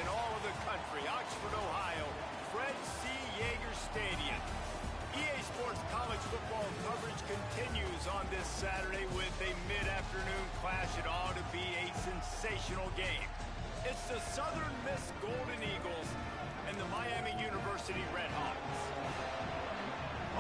in all of the country, Oxford, Ohio, Fred C. Yeager Stadium. EA Sports college football coverage continues on this Saturday with a mid-afternoon clash. It ought to be a sensational game. It's the Southern Miss Golden Eagles and the Miami University Red Hawks.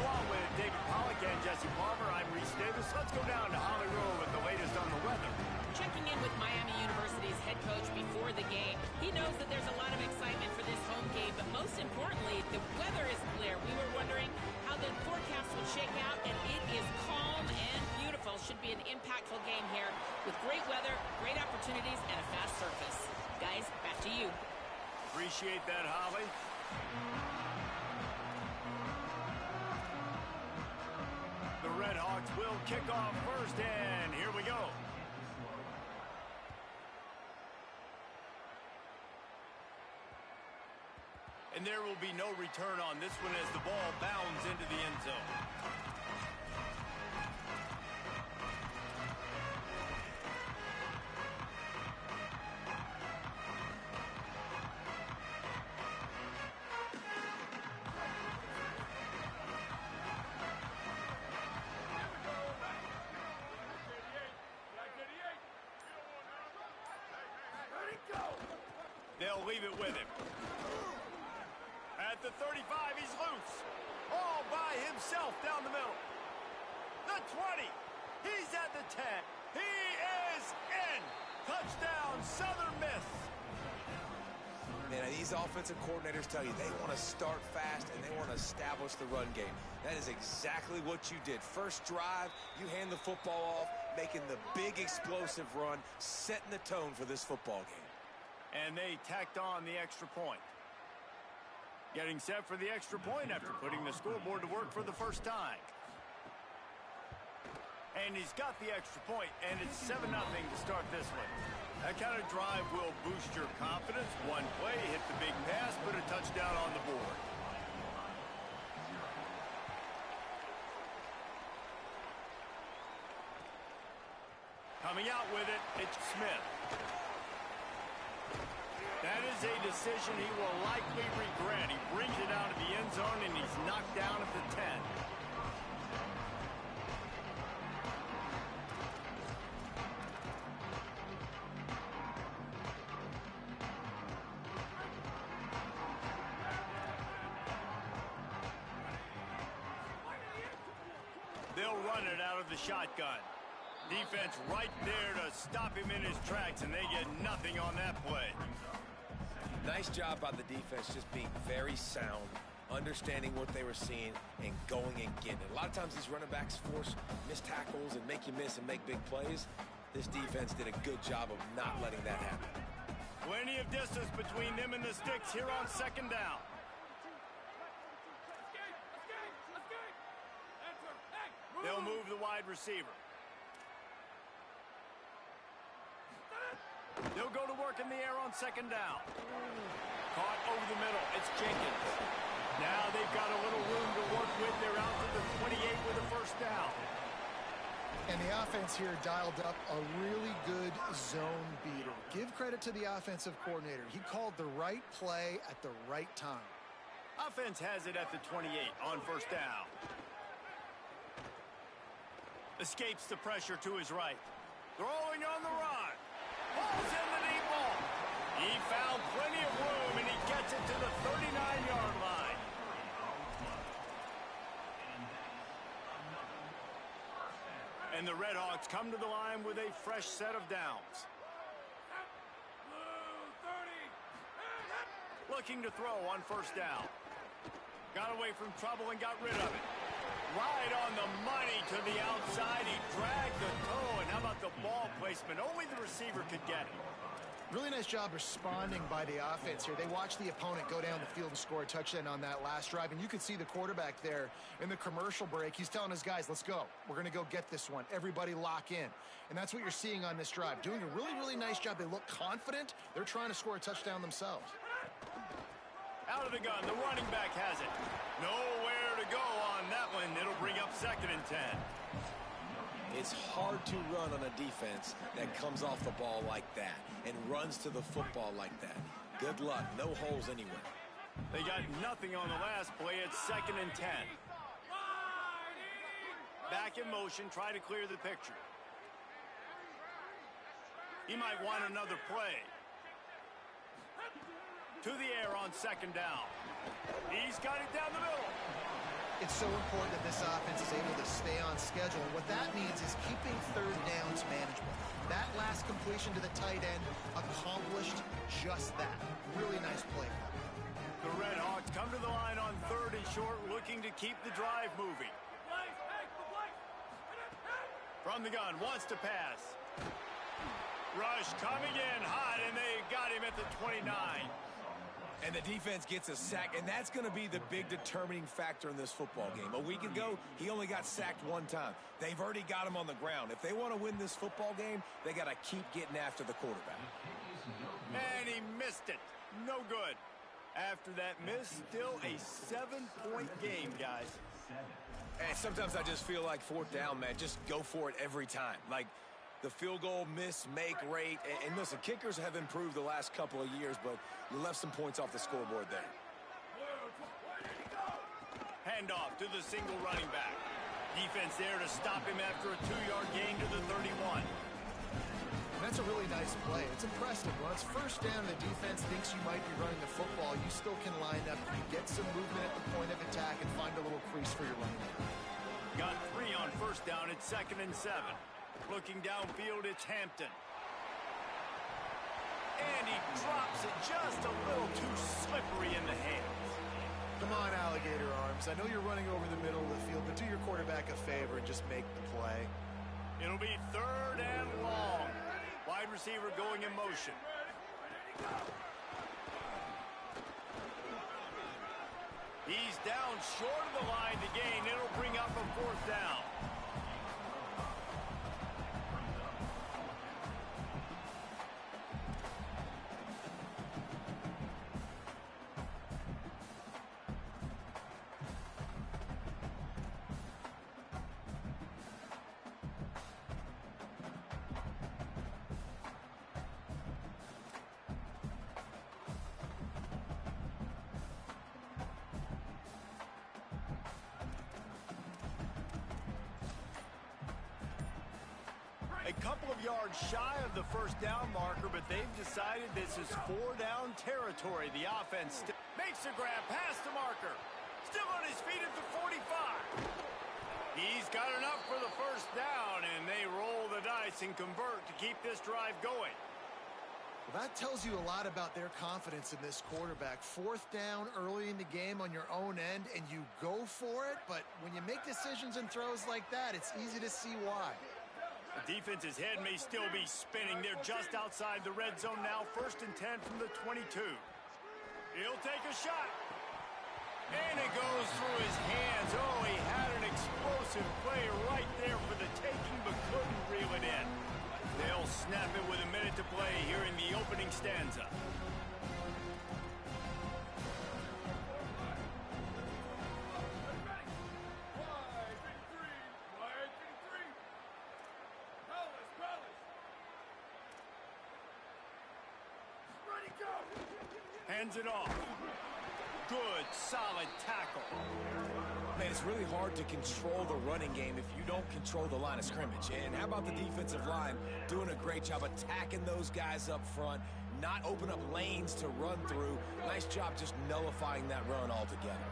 Along with David Pollack and Jesse Palmer, I'm Reese Davis. Let's go down to Hollywood with the latest on the weather. Checking in with Miami University's head coach before the game. He knows that there's a lot of excitement for this home game, but most importantly, the weather is clear. We were wondering how the forecast would shake out, and it is calm and beautiful. Should be an impactful game here with great weather, great opportunities, and a fast surface. Guys, back to you. Appreciate that, Holly. The Red Hawks will kick off first, and here we go. And there will be no return on this one as the ball bounds into the end zone. They'll leave it with him. At the 35, he's loose. All by himself down the middle. The 20. He's at the 10. He is in. Touchdown, Southern Miss. Man, these offensive coordinators tell you they want to start fast and they want to establish the run game. That is exactly what you did. First drive, you hand the football off, making the big explosive run, setting the tone for this football game. And they tacked on the extra point. Getting set for the extra point after putting the scoreboard to work for the first time. And he's got the extra point, and it's 7-0 to start this one. That kind of drive will boost your confidence. One play, hit the big pass, put a touchdown on the board. Coming out with it, it's Smith. That is a decision he will likely regret. He brings it out of the end zone, and he's knocked down at the 10. They'll run it out of the shotgun. Defense right there to stop him in his tracks, and they get nothing on that play. Nice job by the defense just being very sound, understanding what they were seeing, and going and getting it. A lot of times these running backs force missed tackles and make you miss and make big plays. This defense did a good job of not letting that happen. Plenty of distance between them and the sticks here on second down. They'll move the wide receiver. They'll go to work in the air on second down. Caught over the middle. It's Jenkins. Now they've got a little room to work with. They're out to the 28 with a first down. And the offense here dialed up a really good zone beater. Give credit to the offensive coordinator. He called the right play at the right time. Offense has it at the 28 on first down. Escapes the pressure to his right. Throwing on the run. Ball's in the deep ball. He found plenty of room, and he gets it to the 39-yard line. And the Red Hawks come to the line with a fresh set of downs. Looking to throw on first down. Got away from trouble and got rid of it. Right on the money to the outside. He dragged the toe, and how about the ball placement? Only the receiver could get it. Really nice job responding by the offense here. They watched the opponent go down the field and score a touchdown on that last drive, and you could see the quarterback there in the commercial break. He's telling his guys, let's go. We're going to go get this one. Everybody lock in. And that's what you're seeing on this drive. Doing a really, really nice job. They look confident. They're trying to score a touchdown themselves. Out of the gun, the running back has it. Nowhere to go on that one. It'll bring up 2nd and 10. It's hard to run on a defense that comes off the ball like that and runs to the football like that. Good luck. No holes anywhere. They got nothing on the last play. It's 2nd and 10. Back in motion, try to clear the picture. He might want another play. To the air on 2nd down. He's got it down the middle. It's so important that this offense is able to stay on schedule. And what that means is keeping 3rd downs manageable. That last completion to the tight end accomplished just that. Really nice play. The Red Hawks come to the line on 3rd and short, looking to keep the drive moving. From the gun, wants to pass. Rush coming in hot, and they got him at the 29. And the defense gets a sack, and that's going to be the big determining factor in this football game. A week ago, he only got sacked 1 time. They've already got him on the ground. If they want to win this football game, they got to keep getting after the quarterback. And he missed it. No good. After that miss, still a 7-point game, guys. And sometimes I just feel like 4th down, man. Just go for it every time. Like the field goal miss-make rate. And listen, kickers have improved the last couple of years, but you left some points off the scoreboard there. Handoff to the single running back. Defense there to stop him after a 2-yard gain to the 31. That's a really nice play. It's impressive. When it's 1st down, the defense thinks you might be running the football. You still can line up. You get some movement at the point of attack and find a little crease for your running back. Got 3 on 1st down. It's 2nd and 7. Looking downfield, it's Hampton. And he drops it just a little too slippery in the hands. Come on, alligator arms. I know you're running over the middle of the field, but do your quarterback a favor and just make the play. It'll be 3rd and long. Wide receiver going in motion. He's down short of the line to gain. It'll bring up a 4th down. A couple of yards shy of the 1st down marker, but they've decided this is 4-down territory. The offense makes a grab past the marker. Still on his feet at the 45. He's got enough for the 1st down, and they roll the dice and convert to keep this drive going. Well, that tells you a lot about their confidence in this quarterback. 4th down early in the game on your own end, and you go for it. But when you make decisions and throws like that, it's easy to see why. The defense's head may still be spinning. They're just outside the red zone now. 1st and 10 from the 22. He'll take a shot. And it goes through his hands. Oh, he had an explosive play right there for the taking, but couldn't reel it in. They'll snap it with a minute to play here in the opening stanza. Hands it off. Good, solid tackle. Man, it's really hard to control the running game if you don't control the line of scrimmage. And how about the defensive line doing a great job attacking those guys up front, not open up lanes to run through. Nice job just nullifying that run altogether.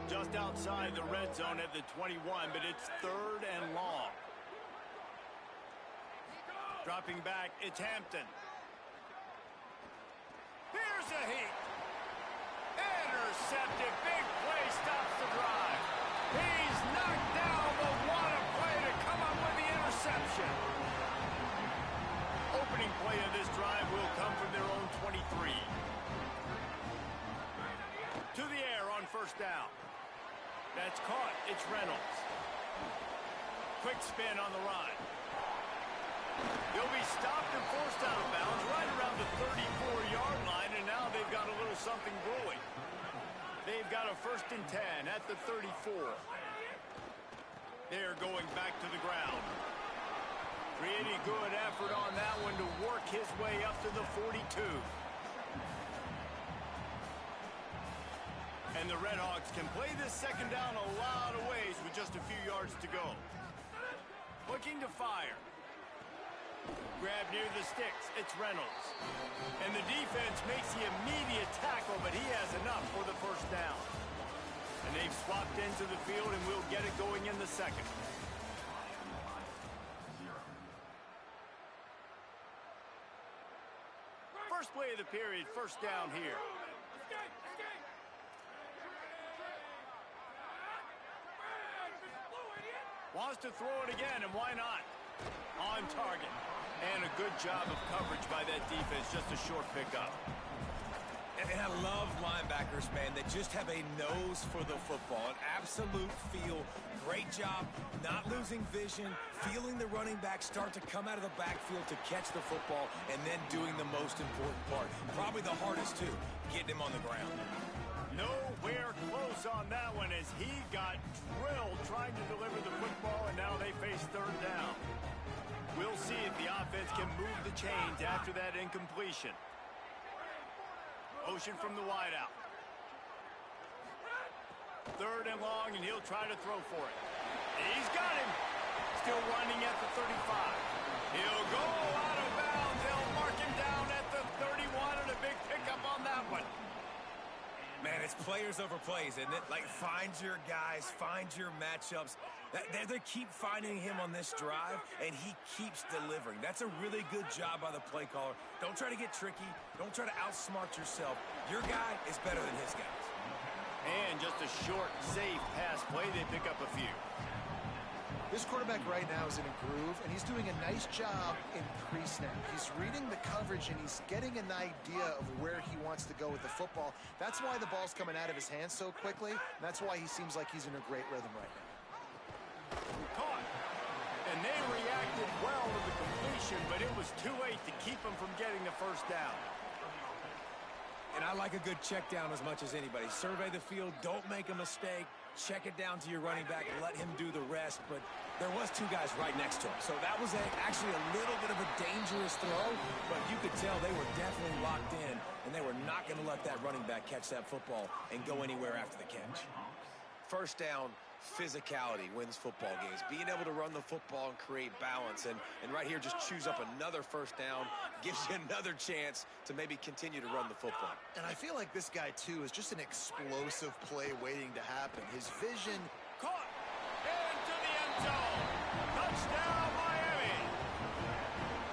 Just outside the red zone at the 21, but it's 3rd and long. Dropping back, it's Hampton. Here's a heat. Intercepted. Big play stops the drive. He's knocked down, but what a play to come up with the interception. Opening play of this drive will come from their own 23. To the air on 1st down. That's caught. It's Reynolds. Quick spin on the run. They'll be stopped and forced out of bounds right around the 34-yard line, and now they've got a little something brewing. They've got a 1st and 10 at the 34. They're going back to the ground. Pretty good effort on that one to work his way up to the 42. And the Redhawks can play this second down a lot of ways with just a few yards to go. Looking to fire. Grab near the sticks. It's Reynolds. And the defense makes the immediate tackle, but he has enough for the first down. And they've swapped into the field, and we'll get it going in the second. First play of the period, first down here. Wants to throw it again, and why not? On target. And a good job of coverage by that defense, just a short pickup. And I love linebackers, man, that just have a nose for the football, an absolute feel. Great job not losing vision, feeling the running back start to come out of the backfield to catch the football, and then doing the most important part. Probably the hardest, too, getting him on the ground. Nowhere close on that one as he got drilled trying to deliver the football, and now they face third down. We'll see if the offense can move the chains after that incompletion. Motion from the wideout. Third and long, and he'll try to throw for it. He's got him. Still running at the 35. He'll go out of bounds. They'll mark him down at the 31, and a big pickup on that one. Man, it's players over plays, isn't it? Like, find your guys, find your matchups. They keep finding him on this drive, and he keeps delivering. That's a really good job by the play caller. Don't try to get tricky. Don't try to outsmart yourself. Your guy is better than his guys. And just a short, safe pass play. They pick up a few. This quarterback right now is in a groove, and he's doing a nice job in pre-snap. He's reading the coverage, and he's getting an idea of where he wants to go with the football. That's why the ball's coming out of his hands so quickly, and that's why he seems like he's in a great rhythm right now. Caught. And they reacted well to the completion, but it was too late to keep him from getting the first down. And I like a good check down as much as anybody. Survey the field, don't make a mistake, check it down to your running back, let him do the rest. But there was two guys right next to him. So that was actually a little bit of a dangerous throw, but you could tell they were definitely locked in, and they were not going to let that running back catch that football and go anywhere after the catch. First down, physicality wins football games. Being able to run the football and create balance. And right here, just choose up another first down, gives you another chance to maybe continue to run the football. And I feel like this guy, too, is just an explosive play waiting to happen. His vision. Caught. Into the end zone. Touchdown, Miami.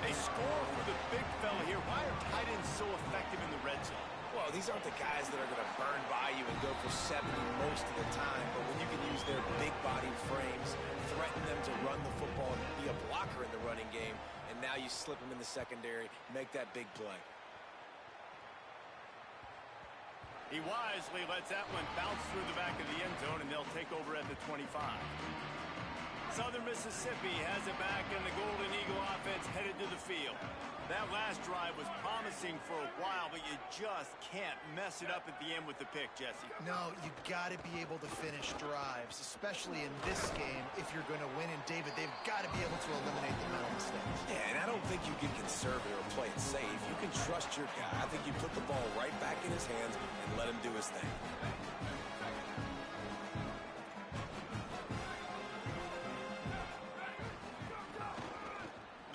A score for the big fella here. Why are tight ends so effective in the red zone? Well, these aren't the guys that are going to burn by you and go for 70 most of the time, but when you can use their big body frames, threaten them to run the football and be a blocker in the running game, and now you slip them in the secondary, make that big play. He wisely lets that one bounce through the back of the end zone, and they'll take over at the 25. Southern Mississippi has it back, and the Golden Eagle offense headed to the field. That last drive was promising for a while, but you just can't mess it up at the end with the pick, Jesse. No, you got to be able to finish drives, especially in this game if you're going to win. And, David, they've got to be able to eliminate the mental mistakes. Yeah, and I don't think you get conservative or play it safe. You can trust your guy. I think you put the ball right back in his hands and let him do his thing.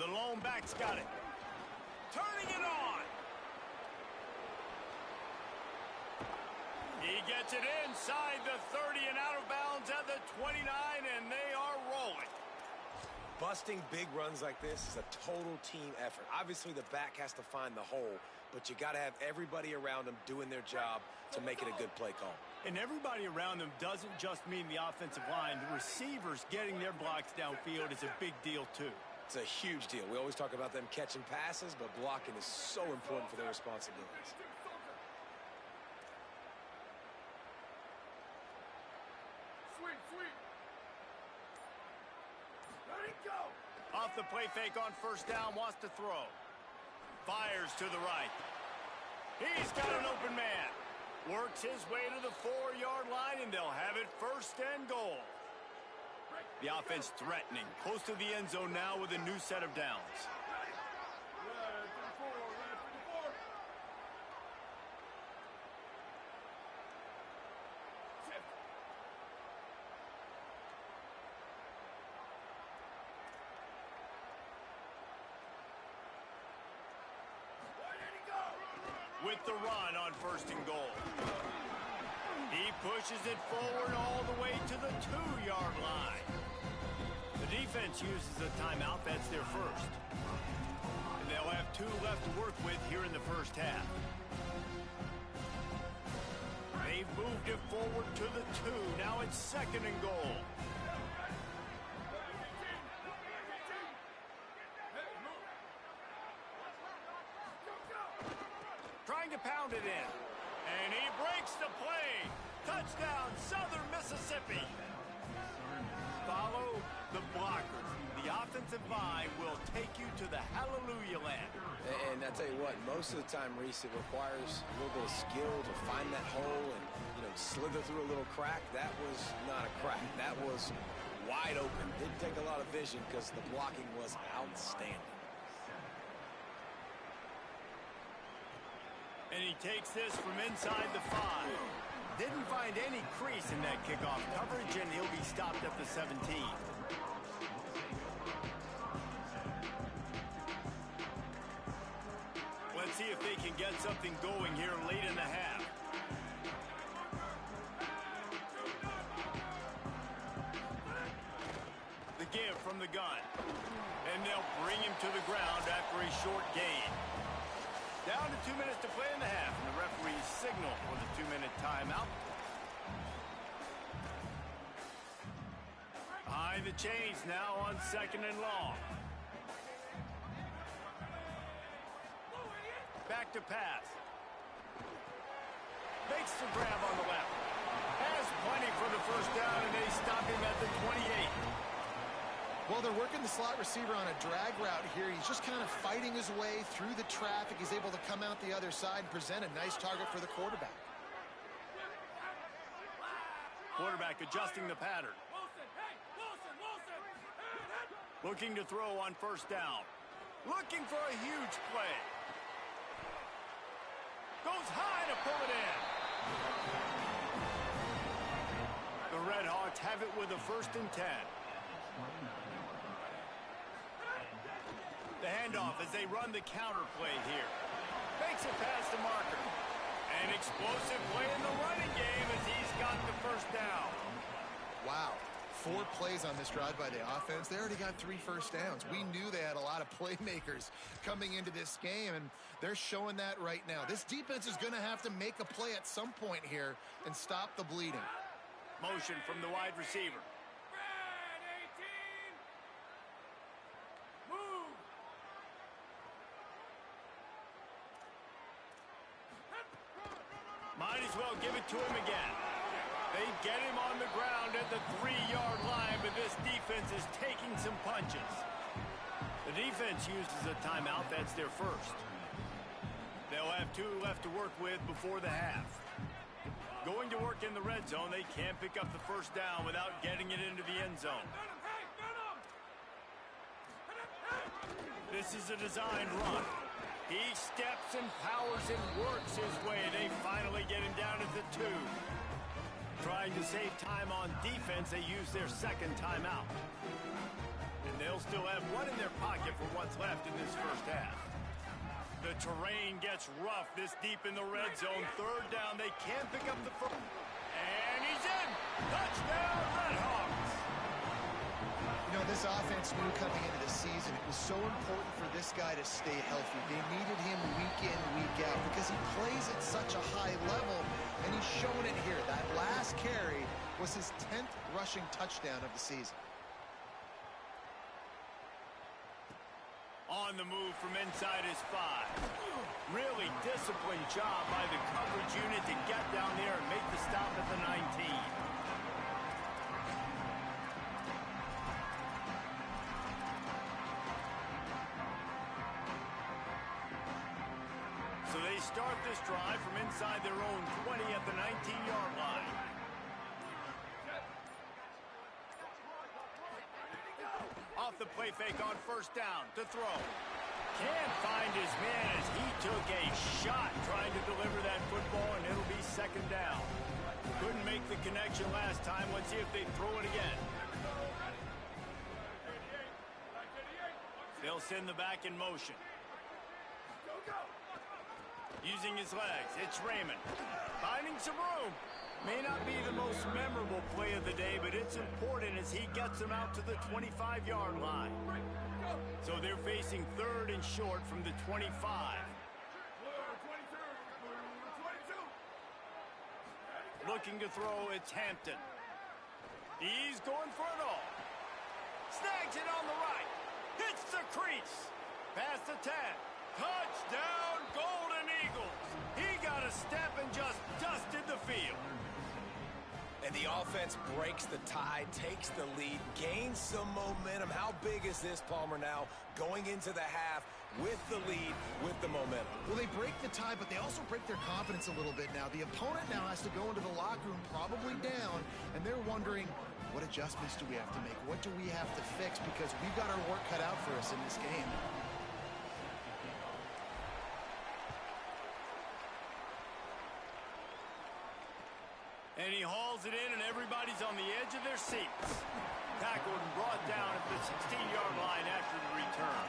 The lone back's got it. Turning it on. He gets it inside the 30 and out of bounds at the 29, and they are rolling. Busting big runs like this is a total team effort. Obviously, the back has to find the hole, but you got to have everybody around them doing their job to make it a good play call. And everybody around them doesn't just mean the offensive line. The receivers getting their blocks downfield is a big deal, too. It's a huge deal. We always talk about them catching passes, but blocking is so important for their responsibilities. Sweet. Let it go. Off the play fake on first down, wants to throw. Fires to the right. He's got an open man. Works his way to the 4-yard line, and they'll have it first and goal. The offense threatening, close to the end zone now with a new set of downs. with the run on 1st and goal. He pushes it forward all the way to the 2-yard line. The defense uses a timeout. That's their first. And they'll have 2 left to work with here in the first half. They've moved it forward to the 2. Now it's 2nd and goal. Trying to pound it in. And he breaks the play. Touchdown, Southern Mississippi. Follow the blockers. The offensive line will take you to the hallelujah land. And I tell you what, most of the time, Reese, it requires a little bit of skill to find that hole and, slither through a little crack. That was not a crack. That was wide open. Didn't take a lot of vision because the blocking was outstanding. And he takes this from inside the 5. Didn't find any crease in that kickoff coverage, and he'll be stopped at the 17. Let's see if they can get something going here late in the half. The give from the gun. And they'll bring him to the ground after a short gain. Down to 2 minutes to play in the half, and the referees signal for the 2-minute timeout. Behind the chains now on 2nd and long. Back to pass. Makes the grab on the left. Has plenty for the first down, and they stop him at the 28. Well, they're working the slot receiver on a drag route here. He's just kind of fighting his way through the traffic. He's able to come out the other side and present a nice target for the quarterback. Quarterback adjusting the pattern. Looking to throw on 1st down. Looking for a huge play. Goes high to pull it in. The Red Hawks have it with a 1st and 10. The handoff as they run the counter play here. Makes it past the marker. An explosive play in the running game as he's got the 1st down. Wow. 4 plays on this drive by the offense. They already got 3 first downs. We knew they had a lot of playmakers coming into this game, and they're showing that right now. This defense is going to have to make a play at some point here and stop the bleeding. Motion from the wide receiver. Might as well give it to him again. They get him on the ground at the 3-yard line, but this defense is taking some punches. The defense uses a timeout. That's their first. They'll have 2 left to work with before the half. Going to work in the red zone, they can't pick up the 1st down without getting it into the end zone. This is a designed run. He steps and powers and works his way. They finally get him down at the 2. Trying to save time on defense, they use their 2nd timeout. And they'll still have 1 in their pocket for what's left in this first half. The terrain gets rough this deep in the red zone. 3rd down, they can't pick up the first. And he's in! Touchdown, Red Hawks! You know, this offense knew coming into the season it was so important for this guy to stay healthy. They needed him week in, week out because he plays at such a high level, and he's showing it here. That last carry was his 10th rushing touchdown of the season. On the move from inside his 5. Really disciplined job by the coverage unit to get down there and make the stop at the 19. So they start this drive from inside their own 20 at the 19-yard line. Off the play fake on 1st down to throw. Can't find his man as he took a shot trying to deliver that football, and it'll be 2nd down. Couldn't make the connection last time. Let's see if they throw it again. They'll send the back in motion. Using his legs, it's Raymond. Finding some room. May not be the most memorable play of the day, but it's important as he gets them out to the 25-yard line. So they're facing 3rd and short from the 25. Looking to throw, it's Hampton. He's going for it all. Snags it on the right. Hits the crease. Past the 10. Touchdown, Golden Eagles. He got a step and just dusted the field. And the offense breaks the tie, takes the lead, gains some momentum. How big is this, Palmer, now going into the half with the lead, with the momentum? Well, they break the tie, but they also break their confidence a little bit now. The opponent now has to go into the locker room probably down, and they're wondering, what adjustments do we have to make? What do we have to fix? Because we've got our work cut out for us in this game. And he hauls it in, and everybody's on the edge of their seats. Tackled and brought down at the 16-yard line after the return.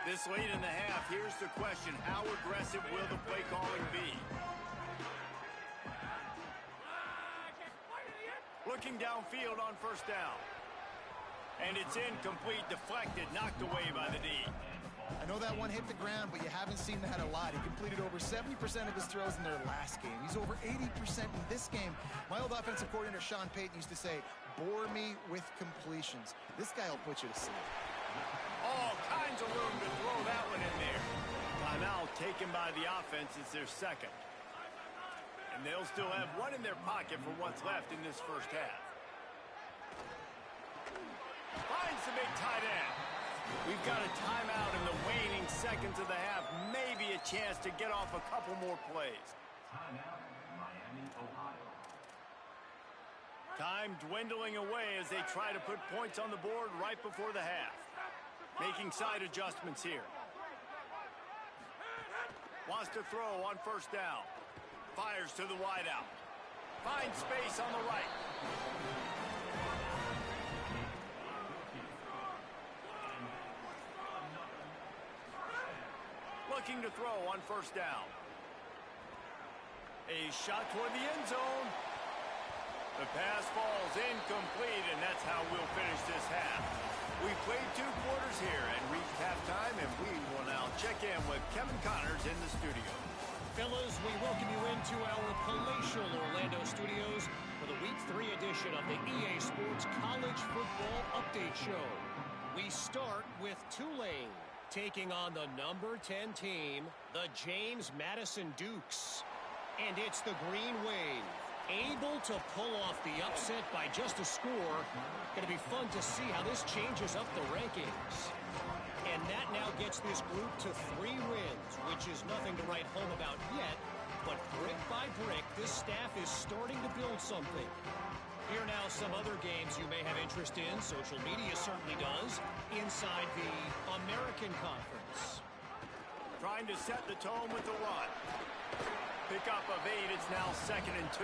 This late in the half, here's the question. How aggressive will the play calling be? Looking downfield on 1st down. And it's incomplete, deflected, knocked away by the D. I know that one hit the ground, but you haven't seen that a lot. He completed over 70% of his throws in their last game. He's over 80% in this game. My old offensive coordinator, Sean Payton, used to say, bore me with completions. This guy will put you to sleep. All kinds of room to throw that one in there. Timeout taken by the offense is their 2nd. And they'll still have one in their pocket for what's left in this 1st half. Finds the big tight end. We've got a timeout in the waning seconds of the half. Maybe a chance to get off a couple more plays. Timeout, Miami, Ohio. Time dwindling away as they try to put points on the board right before the half. Making side adjustments here. Wants to throw on 1st down. Fires to the wideout. Finds space on the right. Looking to throw on 1st down. A shot toward the end zone. The pass falls incomplete, and that's how we'll finish this half. We played 2 quarters here and reached halftime, and we will now check in with Kevin Connors in the studio. Fellas, we welcome you into our palatial Orlando studios for the Week 3 edition of the EA Sports College Football Update Show. We start with Tulane taking on the number 10 team, the James Madison Dukes. And it's the Green Wave, able to pull off the upset by just a score. Going to be fun to see how this changes up the rankings. And that now gets this group to 3 wins, which is nothing to write home about yet. But brick by brick, this staff is starting to build something. Here now some other games you may have interest in. Social media certainly does. Inside the American Conference. Trying to set the tone with the run. Pickup of 8. It's now 2nd and 2.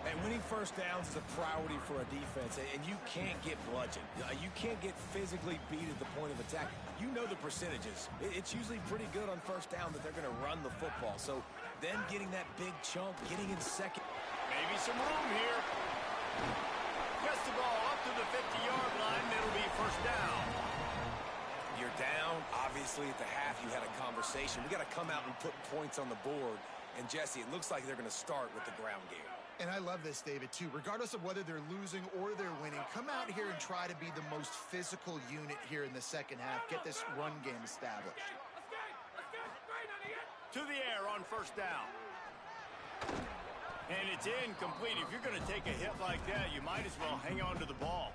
And winning 1st downs is a priority for a defense, and you can't get bludgeoned. You can't get physically beat at the point of attack. You know the percentages. It's usually pretty good on 1st down that they're going to run the football. So then getting that big chunk, getting in 2nd. Maybe some room here. Gets the ball up to the 50-yard line. It'll be 1st down. You're down. Obviously, at the half, you had a conversation. We got to come out and put points on the board. And, Jesse, it looks like they're going to start with the ground game. And I love this, David, too. Regardless of whether they're losing or they're winning, come out here and try to be the most physical unit here in the 2nd half. Get this run game established. To the air on 1st down. And it's incomplete. If you're going to take a hit like that, you might as well hang on to the ball.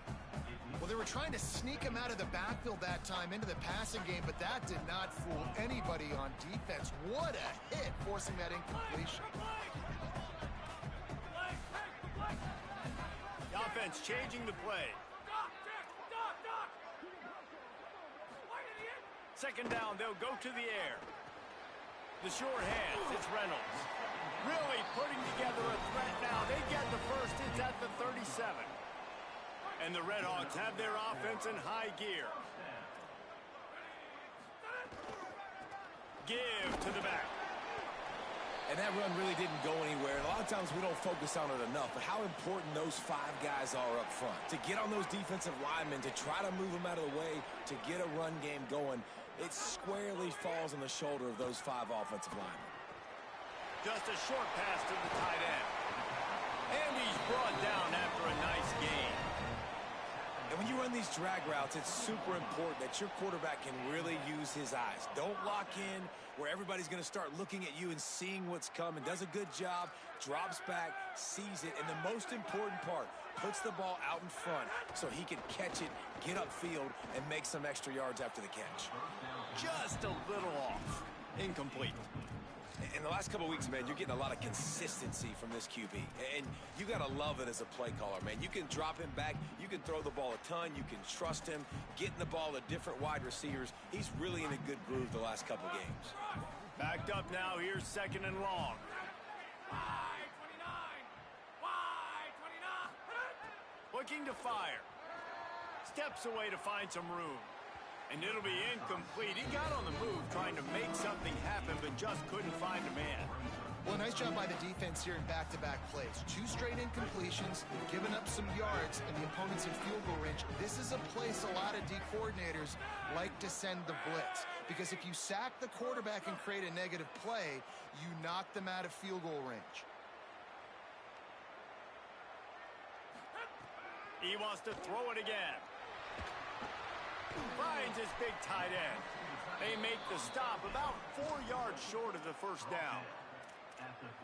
Well, they were trying to sneak him out of the backfield that time into the passing game, but that did not fool anybody on defense. What a hit, forcing that incompletion. The offense changing the play. 2nd down, they'll go to the air. The short hands, it's Reynolds. Really putting together a threat now. They get the first. It's at the 37. And the Redhawks have their offense in high gear. Give to the back. And that run really didn't go anywhere. And a lot of times we don't focus on it enough, but how important those 5 guys are up front. To get on those defensive linemen, to try to move them out of the way, to get a run game going, it squarely falls on the shoulder of those 5 offensive linemen. Just a short pass to the tight end. And he's brought down after a nice gain. And when you run these drag routes, it's super important that your quarterback can really use his eyes. Don't lock in where everybody's going to start looking at you and seeing what's coming. Does a good job, drops back, sees it, and the most important part, puts the ball out in front so he can catch it, get upfield, and make some extra yards after the catch. Just a little off. Incomplete. In the last couple of weeks, man, you're getting a lot of consistency from this QB. And you got to love it as a play caller, man. You can drop him back. You can throw the ball a ton. You can trust him. Getting the ball to different wide receivers. He's really in a good groove the last couple games. Backed up now. Here's second and long. Wide 29. Wide 29. Looking to fire. Steps away to find some room. And it'll be incomplete. He got on the move trying to make something happen, but just couldn't find a man. Well, nice job by the defense here in back-to-back plays. 2 straight incompletions, giving up some yards, and the opponent's in field goal range. This is a place a lot of D coordinators like to send the blitz. Because if you sack the quarterback and create a negative play, you knock them out of field goal range. He wants to throw it again. Finds his big tight end. They make the stop about 4 yards short of the first down.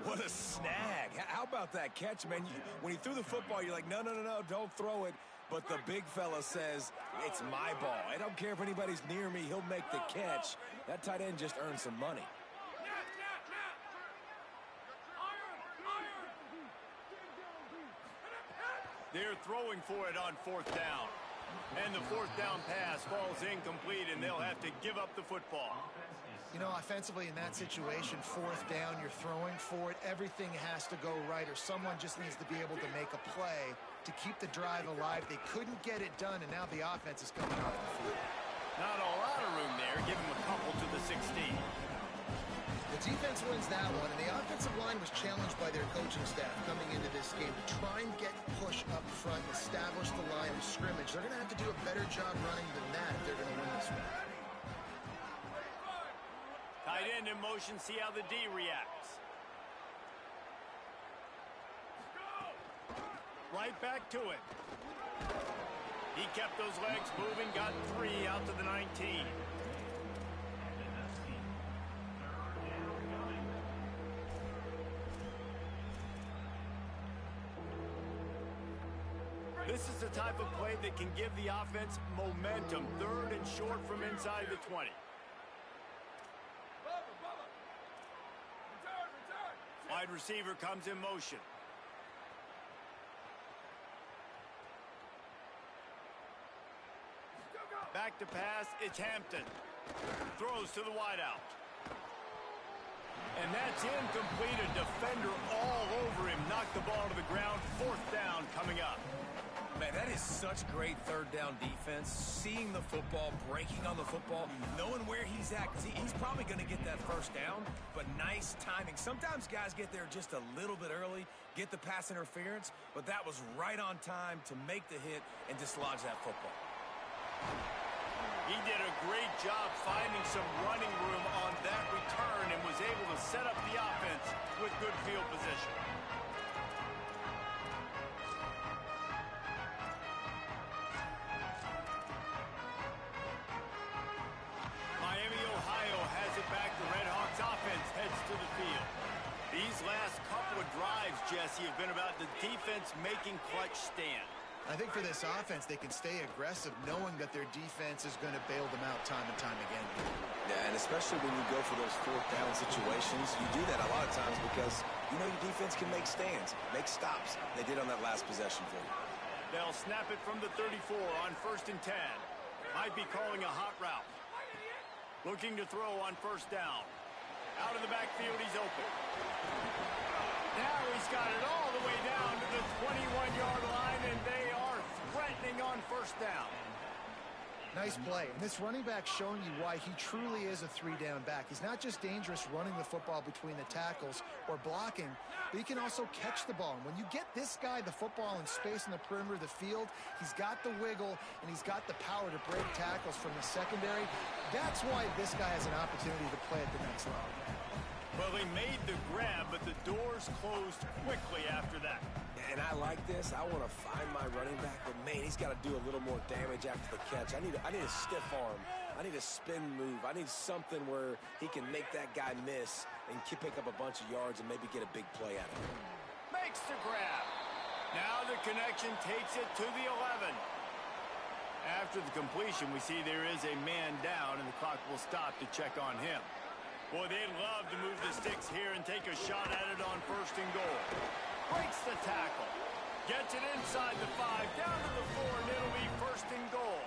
What a snag. How about that catch, man? When he threw the football, you're like, no, don't throw it. But the big fella says, it's my ball. I don't care if anybody's near me. He'll make the catch. That tight end just earned some money. They're throwing for it on 4th down. And the 4th down pass falls incomplete, and they'll have to give up the football. You know, offensively in that situation, 4th down, you're throwing for it. Everything has to go right, or someone just needs to be able to make a play to keep the drive alive. They couldn't get it done, and now the offense is coming off the field. Not a lot of room there. Give him a couple to the 16. The defense wins that one, and the offensive line was challenged by their coaching staff coming into this game to try and get push up front, establish the line of scrimmage. They're going to have to do a better job running than that if they're going to win this one. Tight end in motion, see how the D reacts. Right back to it. He kept those legs moving, got 3 out to the 19. This is the type of play that can give the offense momentum. 3rd and short from inside the 20. Wide receiver comes in motion. Back to pass, it's Hampton. Throws to the wideout. And that's incomplete. A defender all over him. Knocked the ball to the ground. 4th down coming up. Man, that is such great 3rd down defense. Seeing the football, breaking on the football, knowing where he's at. Because he's probably going to get that 1st down, but nice timing. Sometimes guys get there just a little bit early, get the pass interference, but that was right on time to make the hit and dislodge that football. He did a great job finding some running room on that return and was able to set up the offense with good field position. Miami, Ohio has it back. The Redhawks offense heads to the field. These last couple of drives, Jesse, have been about the defense making clutch stand. I think for this offense, they can stay aggressive knowing that their defense is going to bail them out time and time again. Yeah, and especially when you go for those 4th down situations, you do that a lot of times because you know your defense can make stands, make stops. They did on that last possession for you. They'll snap it from the 34 on 1st and 10. Might be calling a hot route. Looking to throw on 1st down. Out of the backfield, he's open. Now he's got it all the way down to the 21-yard line, and they are threatening on first down. Nice play. And this running back showing you why he truly is a three-down back. He's not just dangerous running the football between the tackles or blocking, but he can also catch the ball. And when you get this guy the football in space in the perimeter of the field, he's got the wiggle and he's got the power to break tackles from the secondary. That's why this guy has an opportunity to play at the next level. Well, he made the grab, but the doors closed quickly after that. And I like this. I want to find my running back, but man, he's got to do a little more damage after the catch. I need a stiff arm. I need a spin move. I need something where he can make that guy miss and pick up a bunch of yards and maybe get a big play out of it. Makes the grab. Now the connection takes it to the 11. After the completion, we see there is a man down, and the clock will stop to check on him. Boy, they'd love to move the sticks here and take a shot at it on first and goal. Breaks the tackle. Gets it inside the 5, down to the 4, and it'll be first and goal.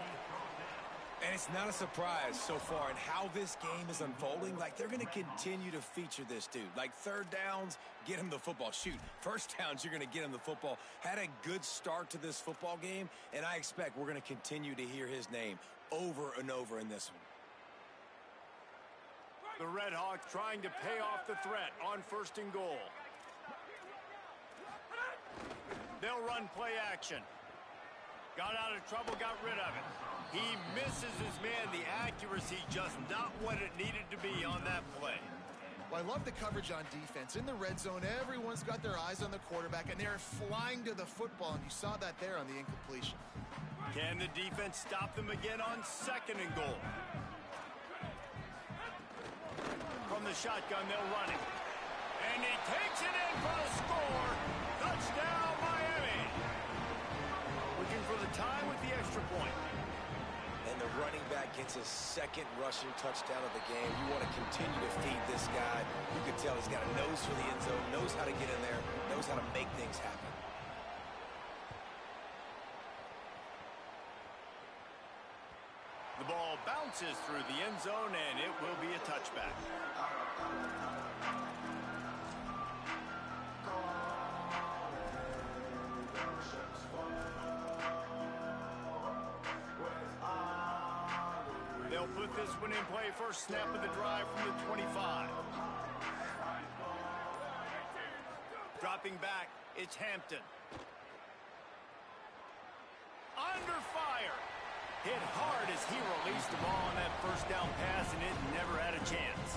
And it's not a surprise so far in how this game is unfolding. Like, they're going to continue to feature this dude. Like, third downs, get him the football. Shoot, first downs, you're going to get him the football. Had a good start to this football game, and I expect we're going to continue to hear his name over and over in this one. The Red Hawks trying to pay off the threat on first and goal. They'll run play action. Got out of trouble, got rid of it. He misses his man. The accuracy just not what it needed to be on that play. Well, I love the coverage on defense. In the red zone, everyone's got their eyes on the quarterback, and they're flying to the football, and you saw that there on the incompletion. Can the defense stop them again on second and goal? From the shotgun, they'll run it. And he takes it in for the score. Touchdown, Miami. Looking for the tie with the extra point. And the running back gets his second rushing touchdown of the game. You want to continue to feed this guy. You can tell he's got a nose for the end zone, knows how to get in there, knows how to make things happen. The ball bounces through the end zone, and it will be a touchback. They'll put this one in play. First snap of the drive from the 25. Dropping back, it's Hampton. Under fire. Hit hard as he released the ball on that first down pass, and it never had a chance.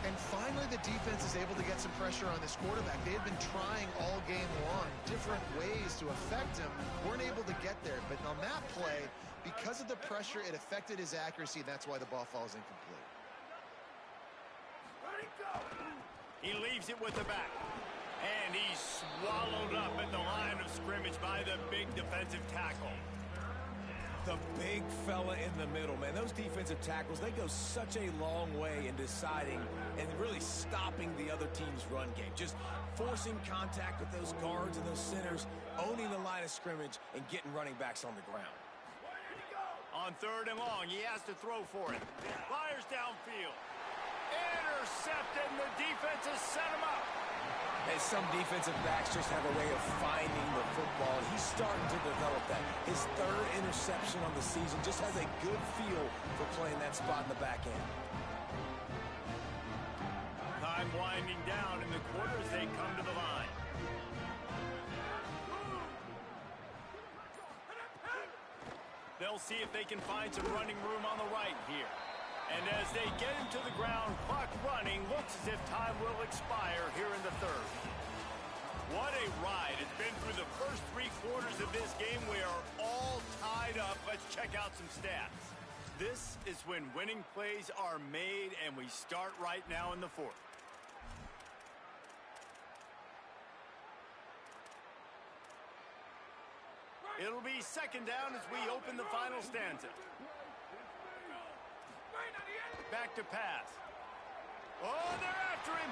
And finally, the defense is able to get some pressure on this quarterback. They had been trying all game long, different ways to affect him. Weren't able to get there. But on that play, because of the pressure, it affected his accuracy, and that's why the ball falls incomplete. He leaves it with the back. And he's swallowed up at the line of scrimmage by the big defensive tackle. The big fella in the middle, man. Those defensive tackles, they go such a long way in deciding and really stopping the other team's run game. Just forcing contact with those guards and those centers, owning the line of scrimmage, and getting running backs on the ground. On third and long, he has to throw for it. Fires downfield. Intercepted, and the defense has set him up. And some defensive backs just have a way of finding the football. He's starting to develop that. His third interception on the season just has a good feel for playing that spot in the back end. Time winding down in the quarter as they come to the line. They'll see if they can find some running room on the right here. And as they get him to the ground, clock running, looks as if time will expire here in the third. What a ride. It's been through the first 3 quarters of this game. We are all tied up. Let's check out some stats. This is when winning plays are made, and we start right now in the fourth. It'll be second down as we open the final stanza. Back to pass. Oh, they're after him.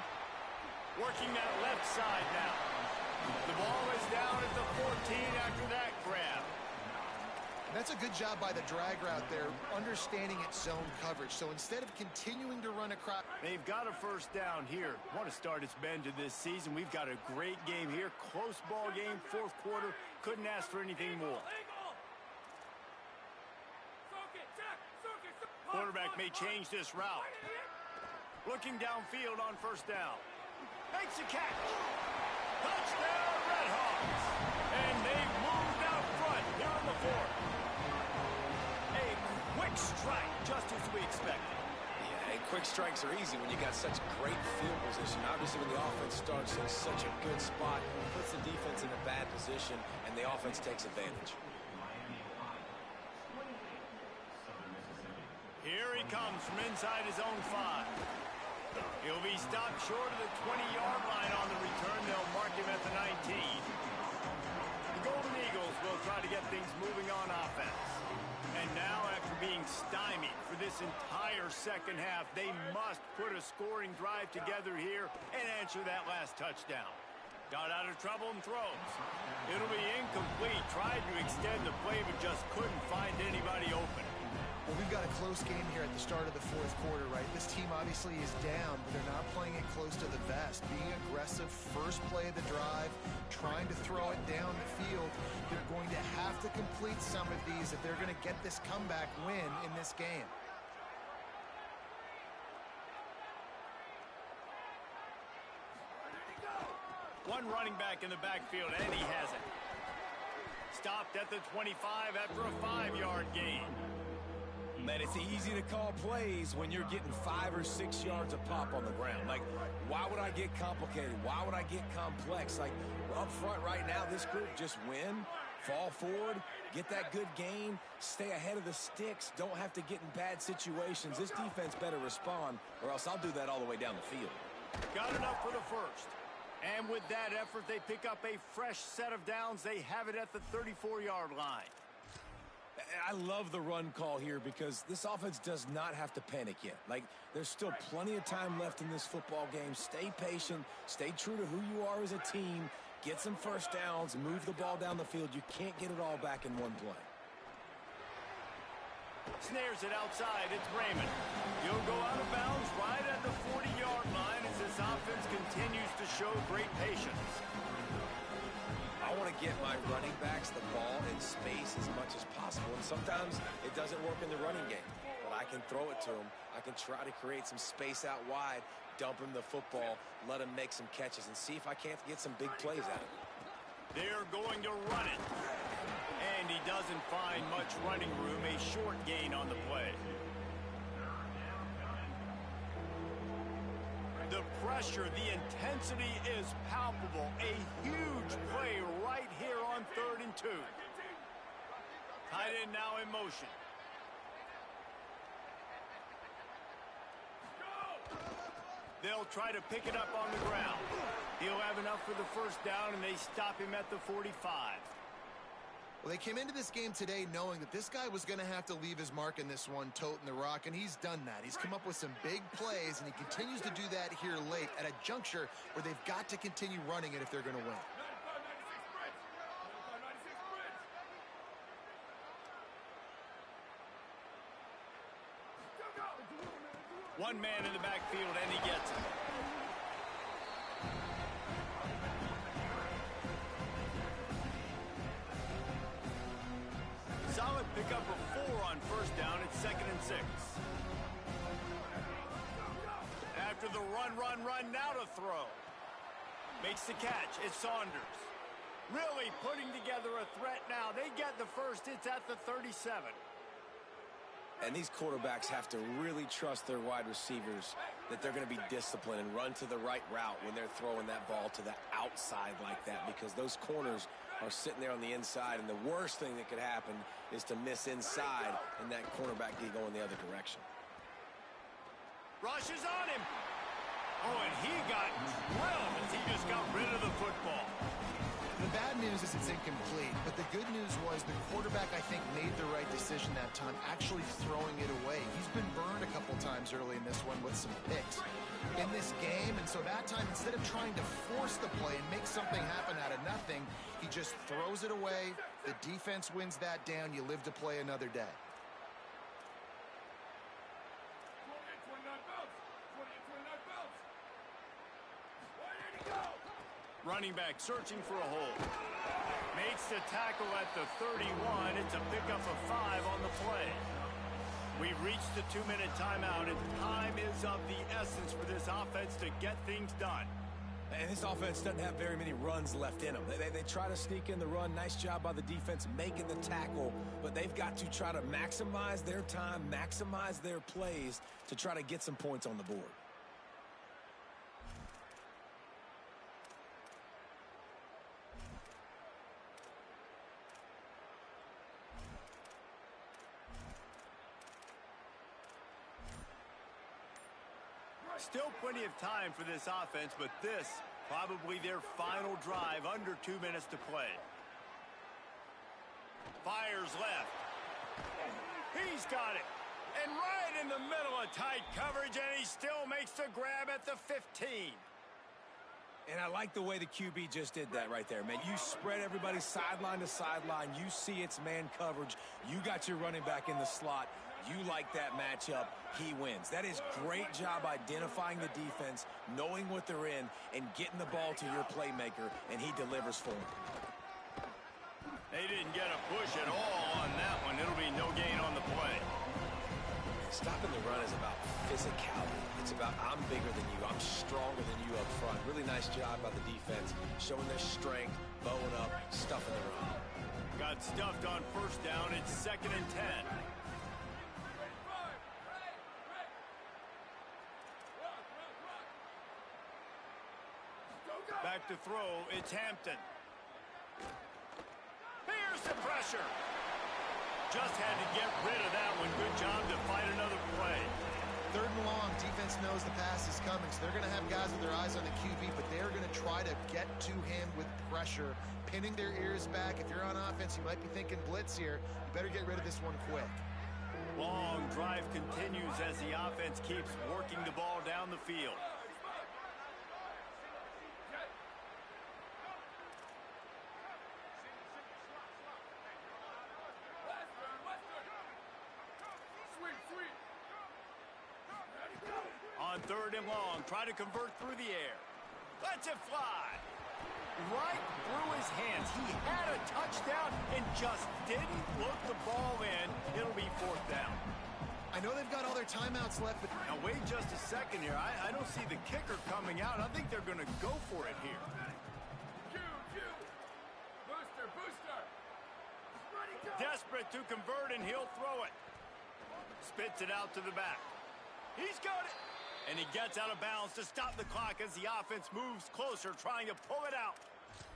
Working that left side now. The ball is down at the 14 after that grab. That's a good job by the drag route there, understanding its zone coverage. So instead of continuing to run across... They've got a first down here. What a start it's been to this season. We've got a great game here. Close ball game, fourth quarter. Couldn't ask for anything more. Quarterback may change this route. Looking downfield on first down. Makes a catch. Touchdown, Redhawks. And they've moved out front here in the fourth. A quick strike, just as we expected. Yeah, and quick strikes are easy when you got such great field position. Obviously, when the offense starts in such a good spot, puts the defense in a bad position, and the offense takes advantage. Here he comes from inside his own 5. He'll be stopped short of the 20-yard line on the return. They'll mark him at the 19. The Golden Eagles will try to get things moving on offense. And now, after being stymied for this entire second half, they must put a scoring drive together here and answer that last touchdown. Got out of trouble and throws. It'll be incomplete. Tried to extend the play, but just couldn't find anybody open. Well, we've got a close game here at the start of the fourth quarter, right? This team obviously is down, but they're not playing it close to the vest. Being aggressive, first play of the drive, trying to throw it down the field. They're going to have to complete some of these if they're going to get this comeback win in this game. One running back in the backfield, and he has it. Stopped at the 25 after a 5-yard gain. Man, it's easy to call plays when you're getting 5 or 6 yards a pop on the ground. Like, why would I get complicated? Why would I get complex? Like, up front right now, this group just win, fall forward, get that good gain, stay ahead of the sticks, don't have to get in bad situations. This defense better respond, or else I'll do that all the way down the field. Got enough for the first. And with that effort, they pick up a fresh set of downs. They have it at the 34-yard line. I love the run call here because this offense does not have to panic yet. Like, there's still plenty of time left in this football game. Stay patient. Stay true to who you are as a team. Get some first downs. Move the ball down the field. You can't get it all back in one play. Snares it outside. It's Raymond. He'll go out of bounds right at the 40-yard line as this offense continues to show great patience. I want to get my running backs the ball in space as much as possible, and sometimes it doesn't work in the running game, but I can throw it to them. I can try to create some space out wide, dump him the football, let him make some catches, and see if I can't get some big plays out of it. They're going to run it, and he doesn't find much running room. A short gain on the play. The pressure, the intensity is palpable. A huge play right here on 3rd and 2. Tight end now in motion. They'll try to pick it up on the ground. He'll have enough for the first down, and they stop him at the 45. Well, they came into this game today knowing that this guy was going to have to leave his mark in this one, toting the rock, and he's done that. He's come up with some big plays, and he continues to do that here late at a juncture where they've got to continue running it if they're going to win. One man in the backfield, and he gets it. Solid pickup of 4 on first down. It's 2nd and 6. After the run, now to throw. Makes the catch. It's Saunders. Really putting together a threat now. They get the first. It's at the 37. And these quarterbacks have to really trust their wide receivers that they're going to be disciplined and run to the right route when they're throwing that ball to the outside like that, because those corners are sitting there on the inside, and the worst thing that could happen is to miss inside and that cornerback be going the other direction. Rushes on him. Oh, and he got drilled as he just got rid of the football. The bad news is it's incomplete, but the good news was the quarterback, I think, made the right decision that time, actually throwing it away. He's been burned a couple times early in this one with some picks in this game, and so that time, instead of trying to force the play and make something happen out of nothing, he just throws it away, The defense wins that down. You live to play another day. 28, 29 belts. 28, 29 belts. Where did he go? Running back searching for a hole. Makes the tackle at the 31. It's a pickup of 5 on the play. We've reached the 2-minute timeout, and time is of the essence for this offense to get things done. And this offense doesn't have very many runs left in them. They try to sneak in the run. Nice job by the defense making the tackle, but they've got to try to maximize their time, maximize their plays to try to get some points on the board. Still plenty of time for this offense, but this probably their final drive, under 2 minutes to play. Fires left. He's got it. And right in the middle of tight coverage, and he still makes the grab at the 15. And I like the way the QB just did that right there, man. You spread everybody sideline to sideline. You see it's man coverage. You got your running back in the slot. You like that matchup. He wins. That is great job identifying the defense, knowing what they're in, and getting the ball to your playmaker, and he delivers for them. They didn't get a push at all on that one. It'll be no gain on the play. Stopping the run is about physicality. It's about I'm bigger than you. I'm stronger than you up front. Really nice job by the defense, showing their strength, bowing up, stuffing the run. Got stuffed on first down. It's 2nd and 10. Back to throw, it's Hampton. Here's the pressure. Just had to get rid of that one. Good job to fight another play. 3rd and long. Defense knows the pass is coming, so they're going to have guys with their eyes on the QB, but they're going to try to get to him with pressure, pinning their ears back. If you're on offense, you might be thinking blitz here. You better get rid of this one quick. Long drive continues as the offense keeps working the ball down the field. On 3rd and long, try to convert through the air. Lets it fly. Right through his hands. He had a touchdown and just didn't look the ball in. It'll be 4th down. I know they've got all their timeouts left, but Now wait just a second here. I don't see the kicker coming out. I think they're going to go for it here. Booster, booster. Ready, go. Desperate to convert, and he'll throw it. Spits it out to the back. He's got it. And he gets out of bounds to stop the clock as the offense moves closer, trying to pull it out.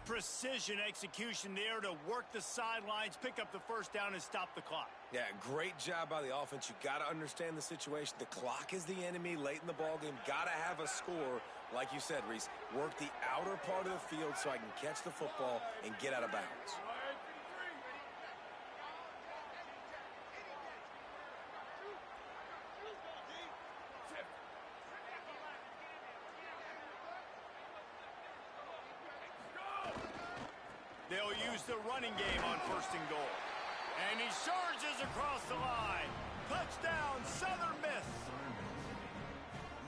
Precision execution there to work the sidelines, pick up the first down, and stop the clock. Yeah, great job by the offense. You got to understand the situation. The clock is the enemy late in the ballgame. Got to have a score. Like you said, Reese, work the outer part of the field so I can catch the football and get out of bounds. They'll use the running game on 1st and goal. And he surges across the line. Touchdown, Southern Miss.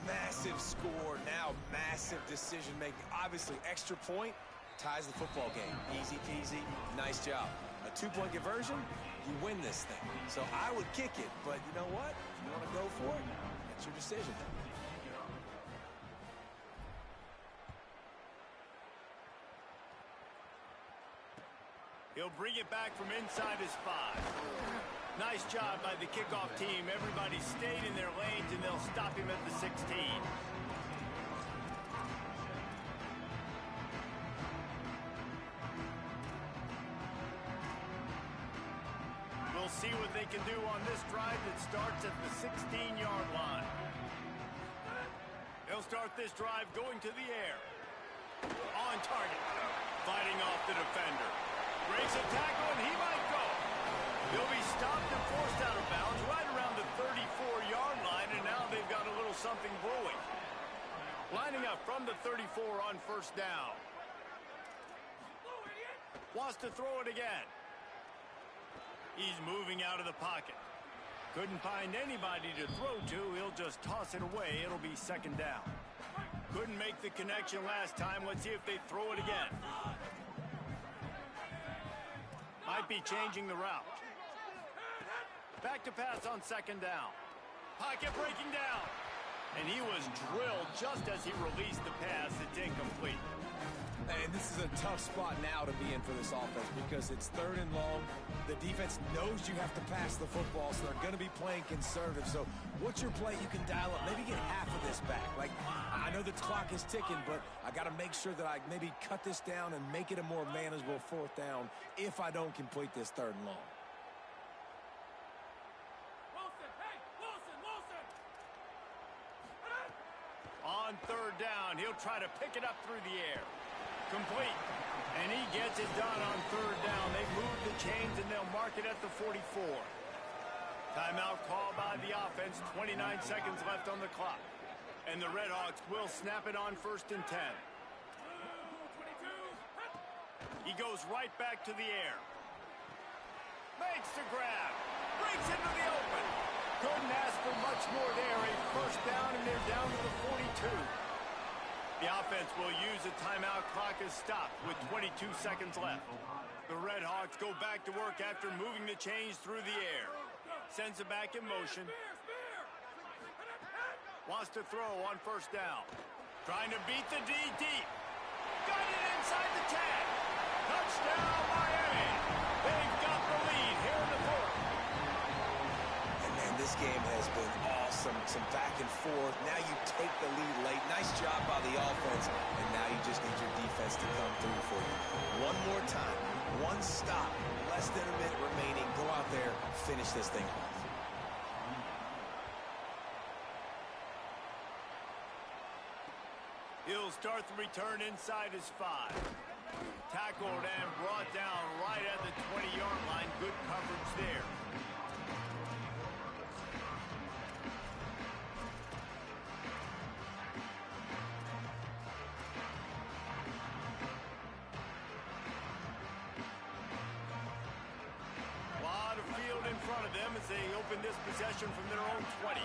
Massive score, now massive decision-making. Obviously, extra point ties the football game. Easy peasy, nice job. A 2-point conversion, you win this thing. So I would kick it, but you know what? If you want to go for it, that's your decision. He'll bring it back from inside his 5. Nice job by the kickoff team. Everybody stayed in their lanes, and they'll stop him at the 16. We'll see what they can do on this drive that starts at the 16-yard line. They'll start this drive going to the air. On target. Fighting off the defender. Breaks a tackle, and he might go. He'll be stopped and forced out of bounds right around the 34-yard line, and now they've got a little something brewing. Lining up from the 34 on 1st down. Wants to throw it again. He's moving out of the pocket. Couldn't find anybody to throw to. He'll just toss it away. It'll be second down. Couldn't make the connection last time. Let's see if they throw it again. Might be changing the route. Back to pass on second down. Pocket breaking down. And he was drilled just as he released the pass. It's incomplete. And this is a tough spot now to be in for this offense because it's third and long. The defense knows you have to pass the football, so they're going to be playing conservative. So what's your play you can dial up? Maybe get half of this back. Like, I know the clock is ticking, but I got to make sure that I maybe cut this down and make it a more manageable fourth down if I don't complete this third and long. On third down, he'll try to pick it up through the air. Complete. And he gets it done on third down. They move the chains, and they'll mark it at the 44. Timeout called by the offense. 29 seconds left on the clock. And the Redhawks will snap it on 1st and 10. He goes right back to the air. Makes the grab. Breaks into the open. Couldn't ask for much more there. A first down, and they're down to the 42. The offense will use a timeout. Clock is stopped with 22 seconds left. The Redhawks go back to work after moving the chains through the air. Sends it back in motion. Wants to throw on 1st down. Trying to beat the D deep. Got it inside the 10. Touchdown, Miami. They've got the lead here in the 4th. This game has been awesome. Some back and forth. Now you take the lead late. Nice job by the offense. And now you just need your defense to come through for you. One more time. One stop. Less than a minute remaining. Go out there. Finish this thing off. He'll start the return inside his 5. Tackled and brought down right at the 20-yard line. Good coverage there. As they open this possession from their own 20.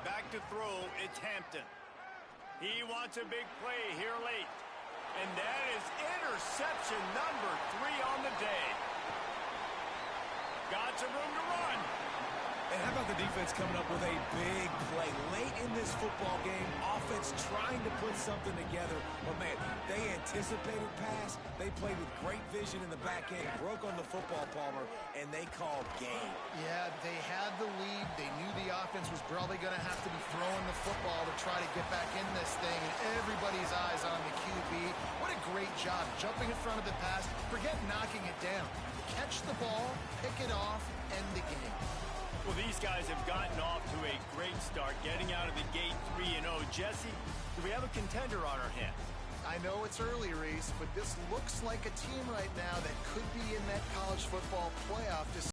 Back to throw, it's Hampton. He wants a big play here late. And that is interception number 3 on the day. Got some room to run. And how about the defense coming up with a big play late in this football game? Offense trying to put something together. But, man, they anticipated pass. They played with great vision in the back end. Broke on the football, Palmer, and they called game. Yeah, they had the lead. They knew the offense was probably going to have to be throwing the football to try to get back in this thing. And everybody's eyes on the QB. What a great job jumping in front of the pass. Forget knocking it down. Catch the ball, pick it off, end the game. Well, these guys have gotten off to a great start, getting out of the gate 3-0. Jesse, do we have a contender on our hands? I know it's early, Reese, but this looks like a team right now that could be in that college football playoff